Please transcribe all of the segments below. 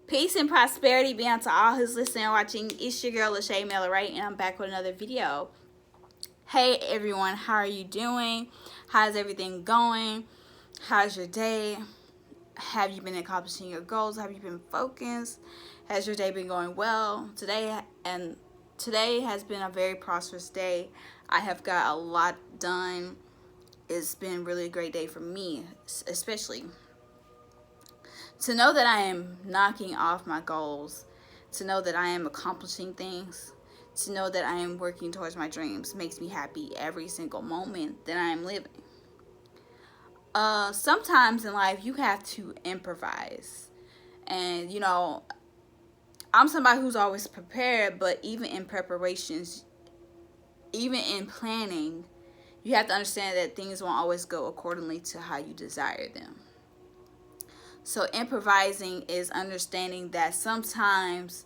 Peace and prosperity be unto all who's listening and watching. It's your girl, Shaeranea, right? And I'm back with another video. Hey everyone, how are you doing? How's everything going? How's your day? Have you been accomplishing your goals? Have you been focused? Has your day been going well? Today has been a very prosperous day. I have got a lot done. It's been really a great day for me, especially to know that I am knocking off my goals, to know that I am accomplishing things, to know that I am working towards my dreams makes me happy every single moment that I am living. Sometimes in life you have to improvise. And I'm somebody who's always prepared, but even in preparations, even in planning, you have to understand that things won't always go accordingly to how you desire them. So improvising is understanding that sometimes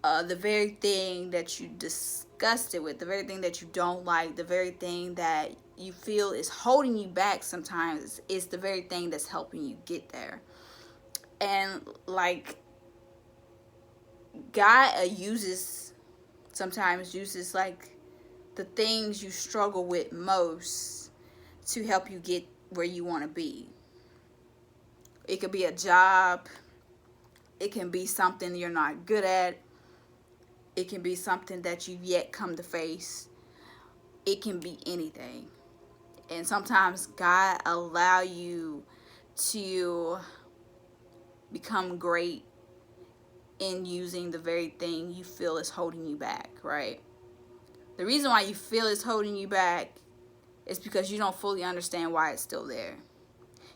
the very thing that you disgusted with, the very thing that you don't like, the very thing that you feel is holding you back sometimes is the very thing that's helping you get there. And like God sometimes uses like the things you struggle with most to help you get where you want to be. It could be a job. It can be something you're not good at. It can be something that you've yet come to face. It can be anything. And sometimes God allow you to become great in using the very thing you feel is holding you back, right? The reason why you feel it's holding you back is because you don't fully understand why it's still there.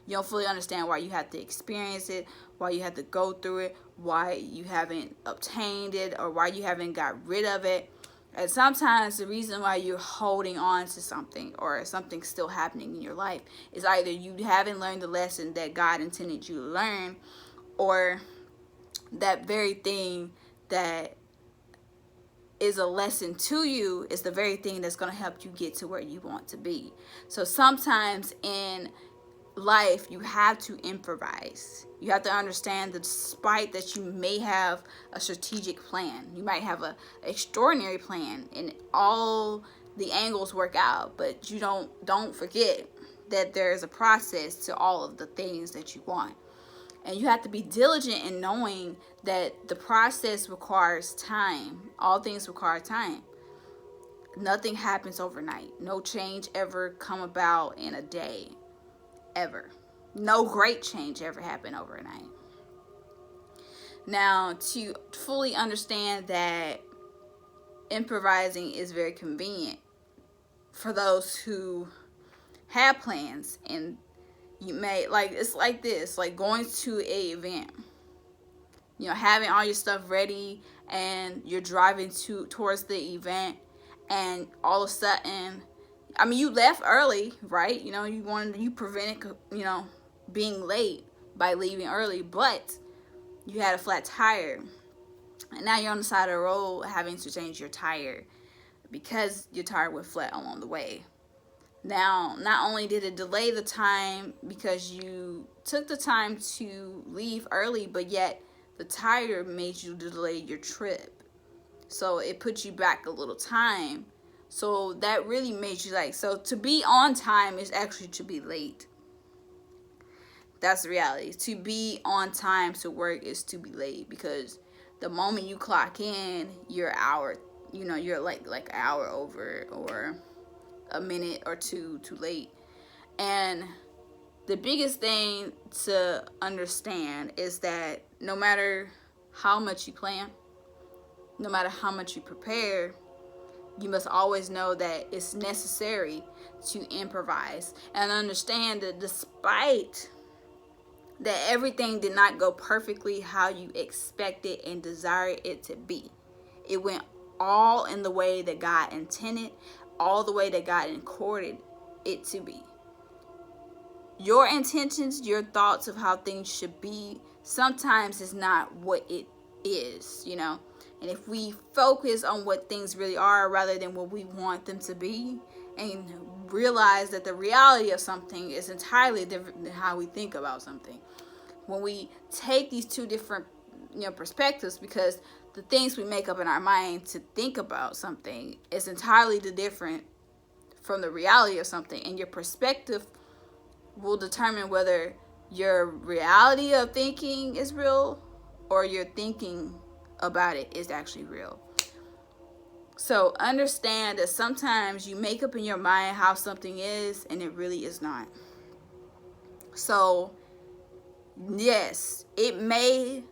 You don't fully understand why you have to experience it, why you have to go through it, why you haven't obtained it, or why you haven't got rid of it. And sometimes the reason why you're holding on to something or something's still happening in your life is either you haven't learned the lesson that God intended you to learn, or that very thing that is a lesson to you is the very thing that's going to help you get to where you want to be. So sometimes in life you have to improvise. You have to understand that despite that you may have a strategic plan, you might have an extraordinary plan and all the angles work out, but you don't forget that there's a process to all of the things that you want. And you have to be diligent in knowing that the process requires time. All things require time. Nothing happens overnight. No change ever come about in a day. Ever. No great change ever happened overnight. Now, to fully understand that improvising is very convenient for those who have plans, and you may it's like this, like going to an event, having all your stuff ready and you're driving towards the event, and all of a sudden, you left early, right? You prevented, being late by leaving early, but you had a flat tire. And now you're on the side of the road having to change your tire because your tire went flat along the way. Now, not only did it delay the time because you took the time to leave early, but yet the tire made you delay your trip. So it put you back a little time. So that really made you so to be on time is actually to be late. That's the reality. To be on time to work is to be late, because the moment you clock in, you're an hour, you're like an hour over or a minute or two too late. And the biggest thing to understand is that no matter how much you plan, no matter how much you prepare, you must always know that it's necessary to improvise and understand that despite that everything did not go perfectly how you expected and desired it to be, it went all in the way that God intended, all the way that God accorded it to be. Your intentions, your thoughts of how things should be, sometimes is not what it is, And if we focus on what things really are rather than what we want them to be, and realize that the reality of something is entirely different than how we think about something. When we take these two different perspectives, because the things we make up in our mind to think about something is entirely different from the reality of something, and your perspective will determine whether your reality of thinking is real or your thinking about it is actually real. So understand that sometimes you make up in your mind how something is and it really is not. So yes, it may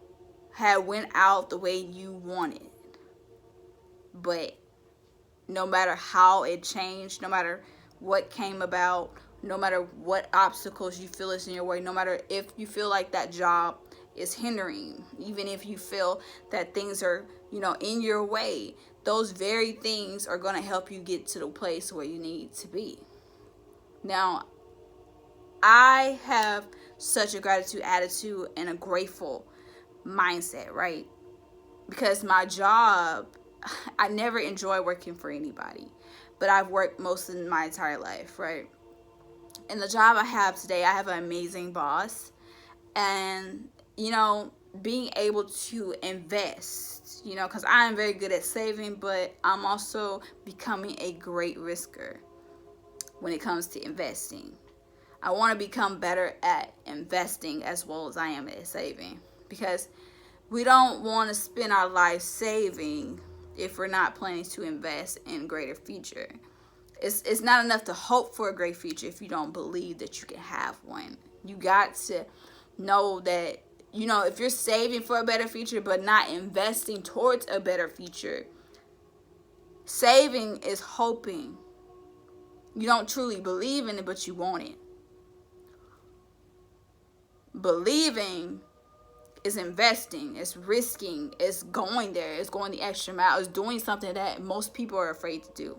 have went out the way you wanted, but no matter how it changed, no matter what came about, no matter what obstacles you feel is in your way, no matter if you feel like that job is hindering, even if you feel that things are, in your way, those very things are going to help you get to the place where you need to be. Now, I have such a gratitude attitude and a grateful mindset, right? Because my job, I never enjoy working for anybody, but I've worked most of my entire life, right? And the job I have today, I have an amazing boss, and being able to invest, because I'm very good at saving, but I'm also becoming a great risker when it comes to investing. I want to become better at investing as well as I am at saving, because we don't want to spend our life saving if we're not planning to invest in greater future. It's not enough to hope for a great future if you don't believe that you can have one. You got to know that, if you're saving for a better future but not investing towards a better future, saving is hoping. You don't truly believe in it, but you want it. Believing is investing, it's risking, it's going there, it's going the extra mile, it's doing something that most people are afraid to do.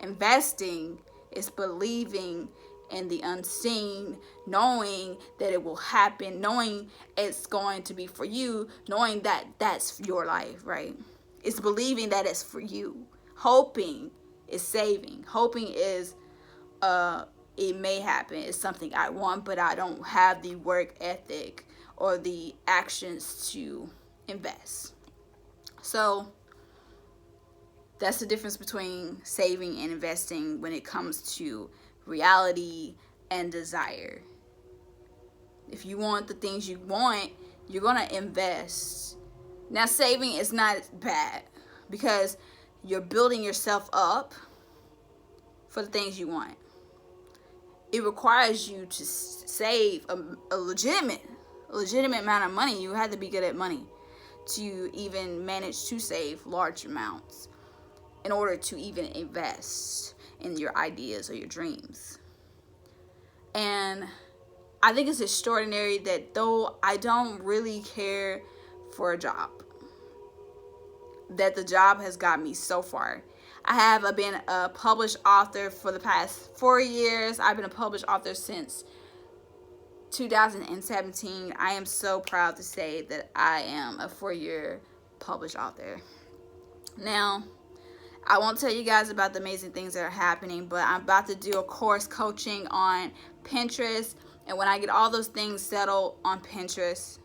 Investing is believing in the unseen, knowing that it will happen, knowing it's going to be for you, knowing that that's your life, right? It's believing that it's for you. Hoping is saving. Hoping is it may happen. It's something I want, but I don't have the work ethic or the actions to invest. So that's the difference between saving and investing when it comes to reality and desire. If you want the things you want, you're going to invest. Now, saving is not bad because you're building yourself up for the things you want. It requires you to save a legitimate amount of money. You have to be good at money to even manage to save large amounts in order to even invest in your ideas or your dreams. And I think it's extraordinary that though I don't really care for a job, that the job has got me so far. I have been a published author for the past 4 years. I've been a published author since 2017. I am so proud to say that I am a 4-year published author. Now, I won't tell you guys about the amazing things that are happening, but I'm about to do a course coaching on Pinterest. And when I get all those things settled on Pinterest,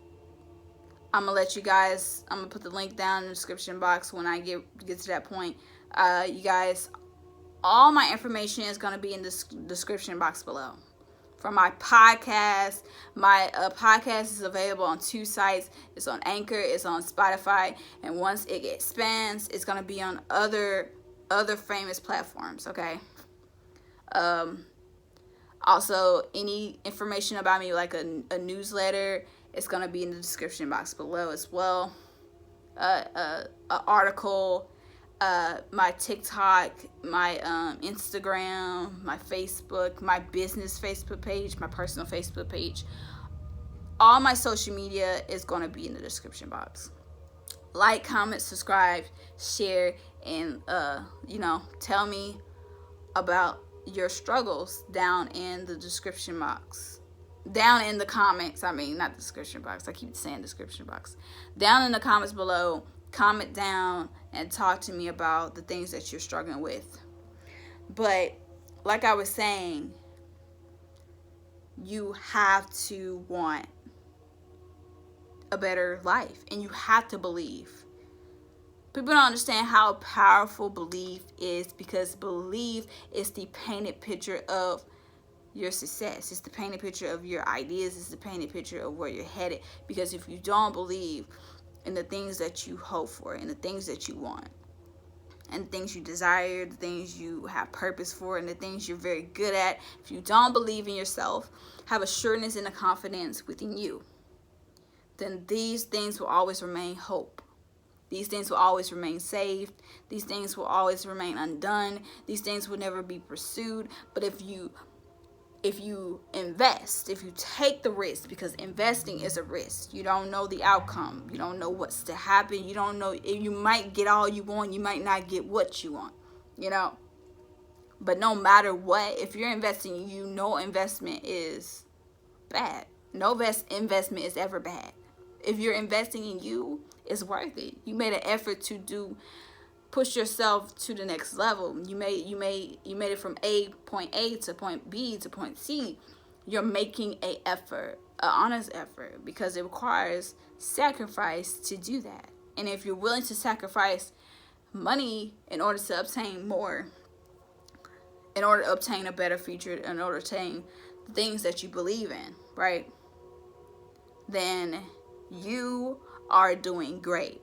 I'm going to let you guys, I'm going to put the link down in the description box when I get to that point. You guys, all my information is going to be in the description box below. For my podcast, my podcast is available on 2 sites. It's on Anchor, it's on Spotify, and once it expands, it's going to be on other famous platforms, okay? Also, any information about me, like a newsletter, it's going to be in the description box below as well. An article, my TikTok, my Instagram, my Facebook, my business Facebook page, my personal Facebook page. All my social media is going to be in the description box. Like, comment, subscribe, share, and tell me about your struggles down in the description box. Down in the comments, not the description box. I keep saying description box. Down in the comments below, comment down and talk to me about the things that you're struggling with. But like I was saying, you have to want a better life, and you have to believe. People don't understand how powerful belief is, because belief is the painted picture of your success. It's the painted picture of your ideas. It's the painted picture of where you're headed. Because if you don't believe in the things that you hope for, and the things that you want, and the things you desire, the things you have purpose for, and the things you're very good at, if you don't believe in yourself, have a sureness and a confidence within you, then these things will always remain hope. These things will always remain saved. These things will always remain undone. These things will never be pursued. But if you invest, if you take the risk, because investing is a risk. You don't know the outcome. You don't know what's to happen. You don't know, you might get all you want. You might not get what you want, But no matter what, if you're investing, investment is bad. No investment is ever bad. If you're investing in you, it's worth it. You made an effort to push yourself to the next level. You made it from point A to point B to point C. You're making an effort, an honest effort, because it requires sacrifice to do that. And if you're willing to sacrifice money in order to obtain more, in order to obtain a better future, in order to obtain the things that you believe in, right? Then you are doing great.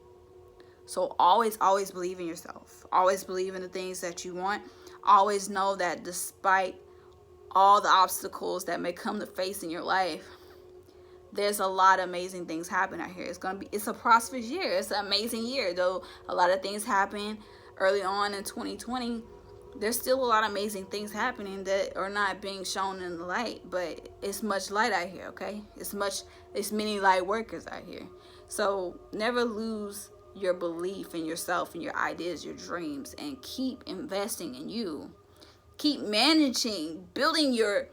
So always believe in yourself. Always believe in the things that you want. Always know that despite all the obstacles that may come to face in your life, there's a lot of amazing things happening out here. It's a prosperous year. It's an amazing year. Though a lot of things happen early on in 2020, there's still a lot of amazing things happening that are not being shown in the light. But it's much light out here, okay? It's many light workers out here. So never lose your belief in yourself and your ideas, your dreams, and keep investing in you. Keep managing, building your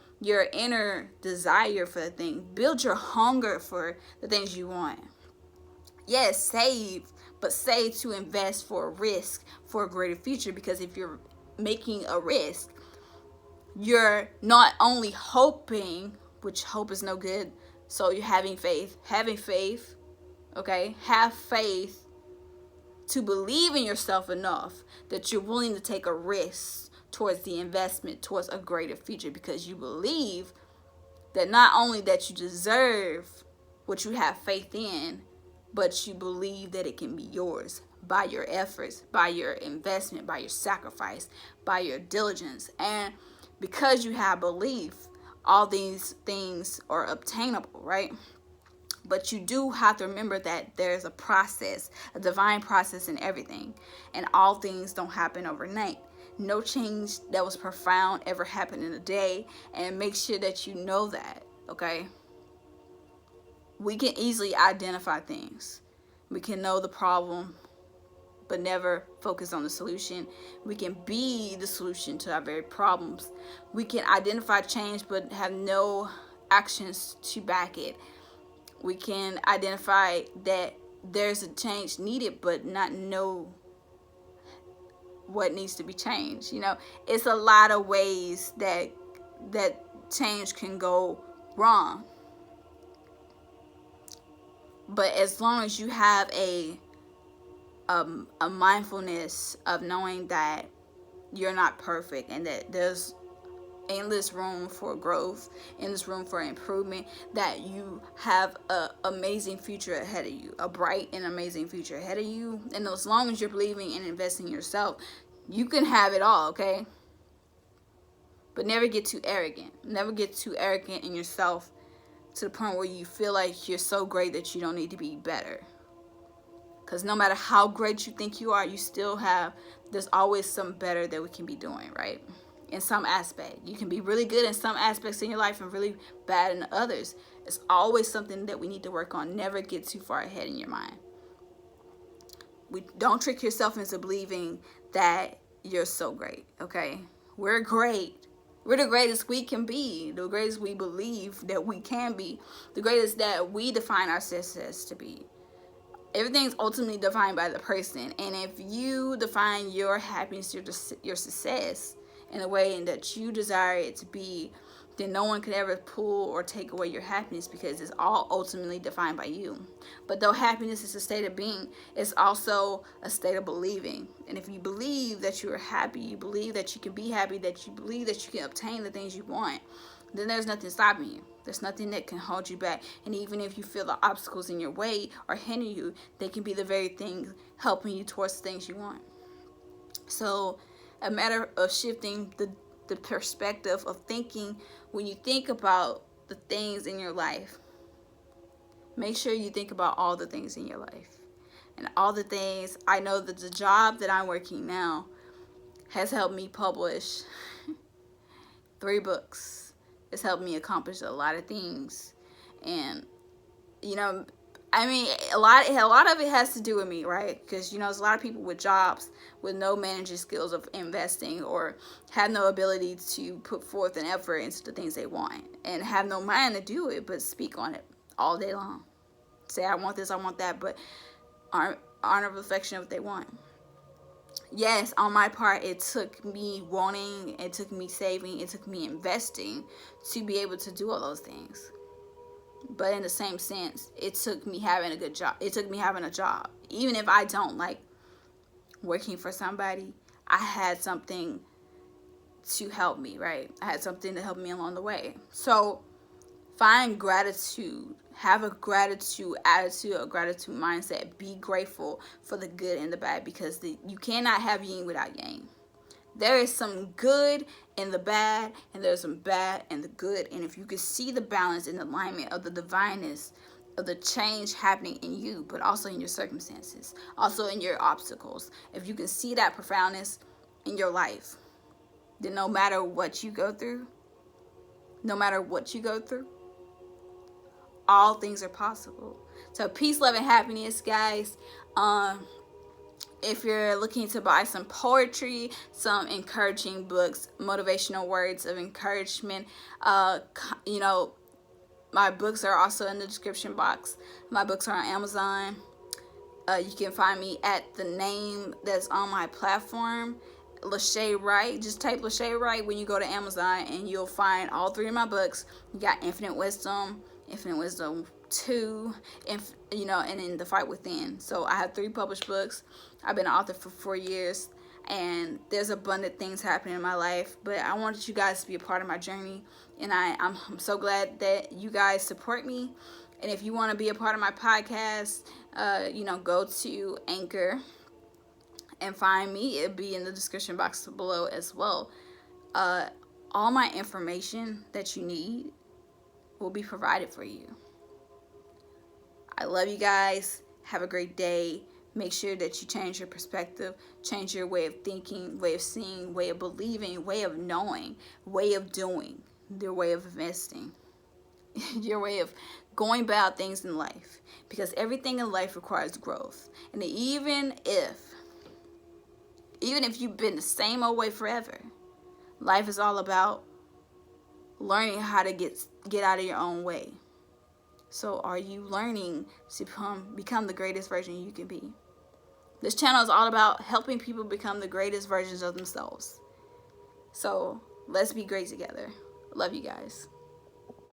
inner desire for the thing. Build your hunger for the things you want. Yes, save, but save to invest for a risk, for a greater future. Because if you're making a risk, you're not only hoping, which hope is no good, so you're having faith, okay? Have faith to believe in yourself enough that you're willing to take a risk towards the investment, towards a greater future, because you believe that not only that you deserve what you have faith in, but you believe that it can be yours by your efforts, by your investment, by your sacrifice, by your diligence. And because you have belief, all these things are obtainable, right? But you do have to remember that there's a process, a divine process in everything. And all things don't happen overnight. No change that was profound ever happened in a day. And make sure that you know that, okay? We can easily identify things. We can know the problem, but never focus on the solution. We can be the solution to our very problems. We can identify change, but have no actions to back it. We can identify that there's a change needed, but not know what needs to be changed. It's a lot of ways that change can go wrong. But as long as you have a mindfulness of knowing that you're not perfect, and that there's endless room for growth, endless room for improvement, that you have an amazing future ahead of you, a bright and amazing future ahead of you. And as long as you're believing and investing in yourself, you can have it all, okay? But never get too arrogant. Never get too arrogant in yourself to the point where you feel like you're so great that you don't need to be better. Because no matter how great you think you are, there's always some better that we can be doing, right? In some aspect. You can be really good in some aspects in your life and really bad in others. It's always something that we need to work on. Never get too far ahead in your mind. Don't trick yourself into believing that you're so great, okay? We're great. We're the greatest we can be. The greatest we believe that we can be. The greatest that we define our success to be. Everything's ultimately defined by the person. And if you define your happiness, your success, in a way that you desire it to be, then no one could ever pull or take away your happiness, because it's all ultimately defined by you. But though happiness is a state of being, it's also a state of believing. And if you believe that you are happy, you believe that you can be happy, that you believe that you can obtain the things you want, then there's nothing stopping you. There's nothing that can hold you back. And even if you feel the obstacles in your way or hinder you, they can be the very things helping you towards the things you want. So a matter of shifting the perspective of thinking. When you think about the things in your life, make sure you think about all the things in your life. And all the things, I know that the job that I'm working now has helped me publish 3 books. It's helped me accomplish a lot of things. And, you know, I mean, a lot of it has to do with me, right? Because, you know, there's a lot of people with jobs with no managing skills of investing, or have no ability to put forth an effort into the things they want, and have no mind to do it, but speak on it all day long. Say, I want this, I want that, but aren't a reflection of what they want. Yes, on my part, it took me wanting, it took me saving, it took me investing to be able to do all those things. But in the same sense, it took me having a good job. It took me having a job. Even if I don't like working for somebody, I had something to help me, right? I had something to help me along the way. So find gratitude. Have a gratitude attitude, a gratitude mindset. Be grateful for the good and the bad, because you cannot have yin without yang. There is some good in the bad, and there's some bad in the good. And if you can see the balance and alignment of the divineness of the change happening in you, but also in your circumstances, also in your obstacles, if you can see that profoundness in your life, then no matter what you go through, all things are possible. So peace, love, and happiness, guys. If you're looking to buy some poetry, some encouraging books, motivational words of encouragement, you know, my books are also in the description box. My books are on Amazon. You can find me at the name that's on my platform, Lachey Wright. Just type Lachey Wright when you go to Amazon, and you'll find all 3 of my books. You got Infinite Wisdom 2, and you know, and in The Fight Within. So I have 3 published books. I've been an author for 4 years, and there's abundant things happening in my life. But I wanted you guys to be a part of my journey, and I'm so glad that you guys support me. And if you want to be a part of my podcast, you know, go to Anchor and find me. It'll be in the description box below as well. All my information that you need will be provided for you. I love you guys. Have a great day. Make sure that you change your perspective, change your way of thinking, way of seeing, way of believing, way of knowing, way of doing, your way of investing, your way of going about things in life. Because everything in life requires growth. And even if you've been the same old way forever, life is all about learning how to get out of your own way. So are you learning to become the greatest version you can be? This channel is all about helping people become the greatest versions of themselves. So let's be great together. Love you guys.